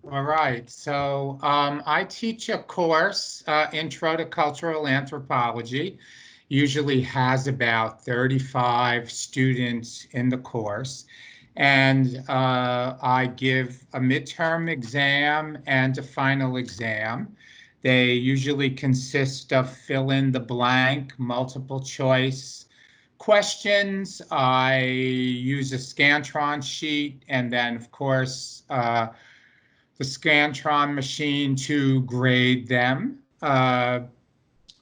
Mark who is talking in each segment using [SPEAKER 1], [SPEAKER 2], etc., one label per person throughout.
[SPEAKER 1] All right. So I teach a course, Intro to Cultural Anthropology. Usually has about 35 students in the course. And I give a midterm exam and a final exam. They usually consist of fill in the blank, multiple choice questions. I use a Scantron sheet and then, of course, the Scantron machine to grade them.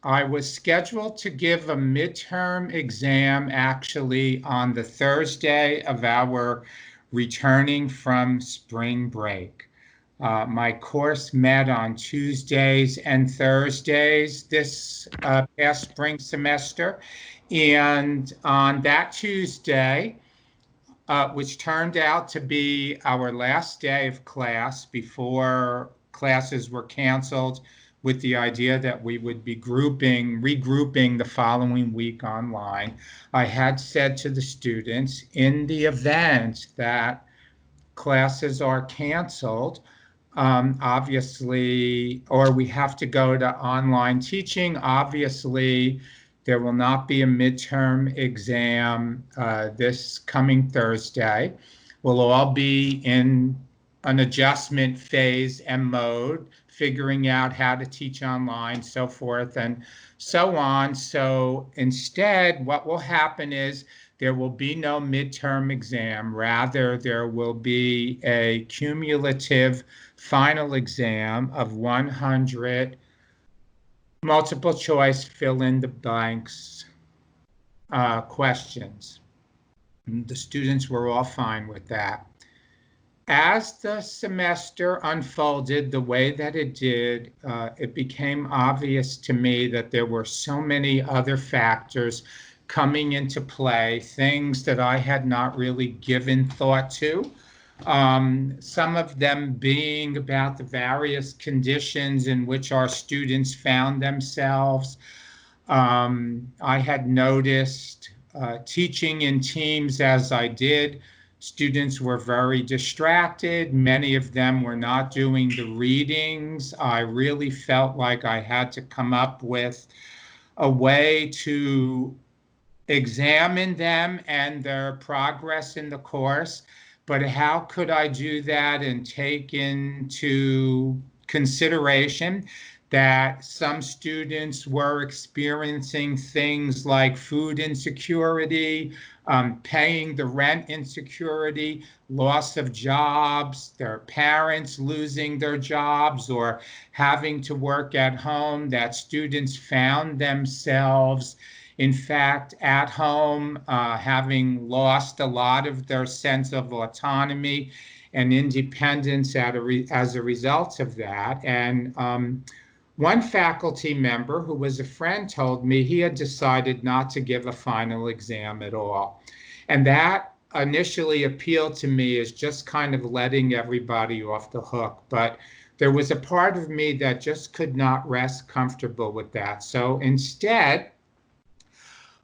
[SPEAKER 1] I was scheduled to give a midterm exam actually on the Thursday of our returning from spring break. My course met on Tuesdays and Thursdays this past spring semester. And on that Tuesday, which turned out to be our last day of class before classes were canceled, with the idea that we would be regrouping the following week online. I had said to the students, in the event that classes are canceled, obviously, or we have to go to online teaching, obviously, there will not be a midterm exam this coming Thursday. We'll all be in an adjustment phase and mode, figuring out how to teach online, so forth and so on. So instead, what will happen is there will be no midterm exam. Rather, there will be a cumulative final exam of 100 multiple choice fill in the blanks questions. And the students were all fine with that. As the semester unfolded the way that it did, it became obvious to me that there were so many other factors coming into play, things that I had not really given thought to. Some of them being about the various conditions in which our students found themselves. I had noticed teaching in teams as I did, students were very distracted. Many of them were not doing the readings. I really felt like I had to come up with a way to examine them and their progress in the course. But how could I do that and take into consideration that some students were experiencing things like food insecurity, paying the rent insecurity, loss of jobs, their parents losing their jobs or having to work at home, that students found themselves in fact, at home, having lost a lot of their sense of autonomy and independence as a result of that. And one faculty member who was a friend told me he had decided not to give a final exam at all. And that initially appealed to me as just kind of letting everybody off the hook. But there was a part of me that just could not rest comfortable with that. So instead,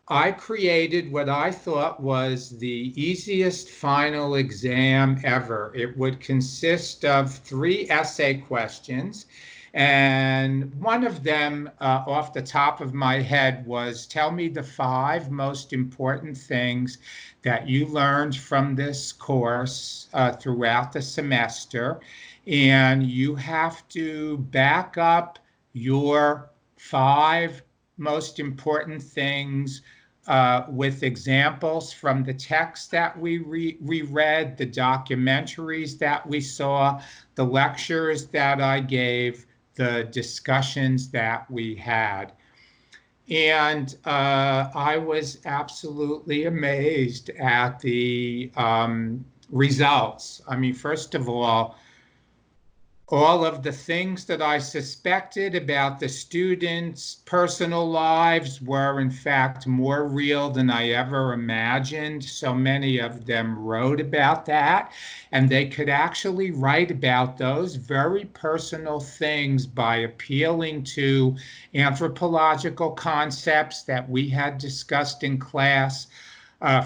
[SPEAKER 1] I created what I thought was the easiest final exam ever. It would consist of 3 essay questions. And one of them, off the top of my head, was tell me the 5 most important things that you learned from this course throughout the semester. And you have to back up your 5 most important things with examples from the text that we read, the documentaries that we saw, the lectures that I gave, the discussions that we had. And I was absolutely amazed at the results. I mean, first of all of the things that I suspected about the students' personal lives were in fact more real than I ever imagined. So many of them wrote about that, and they could actually write about those very personal things by appealing to anthropological concepts that we had discussed in class.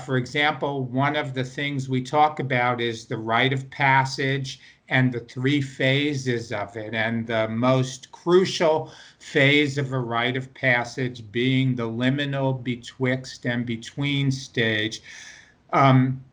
[SPEAKER 1] For example, one of the things we talk about is the rite of passage and the three phases of it, and the most crucial phase of a rite of passage being the liminal betwixt and between stage. Um,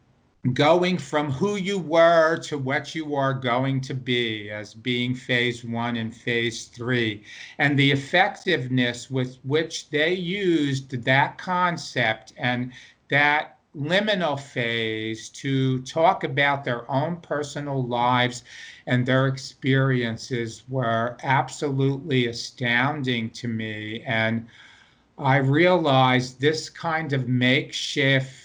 [SPEAKER 1] Going from who you were to what you are going to be as being phase one and phase three, and the effectiveness with which they used that concept and that liminal phase to talk about their own personal lives and their experiences were absolutely astounding to me. And I realized this kind of makeshift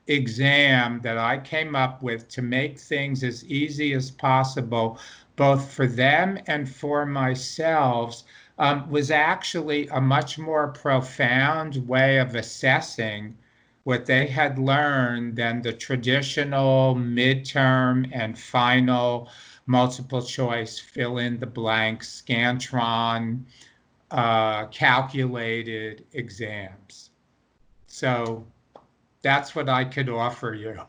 [SPEAKER 1] exam that I came up with to make things as easy as possible, both for them and for myself, was actually a much more profound way of assessing what they had learned than the traditional midterm and final multiple choice fill in the blanks, Scantron, calculated exams. So that's what I could offer you.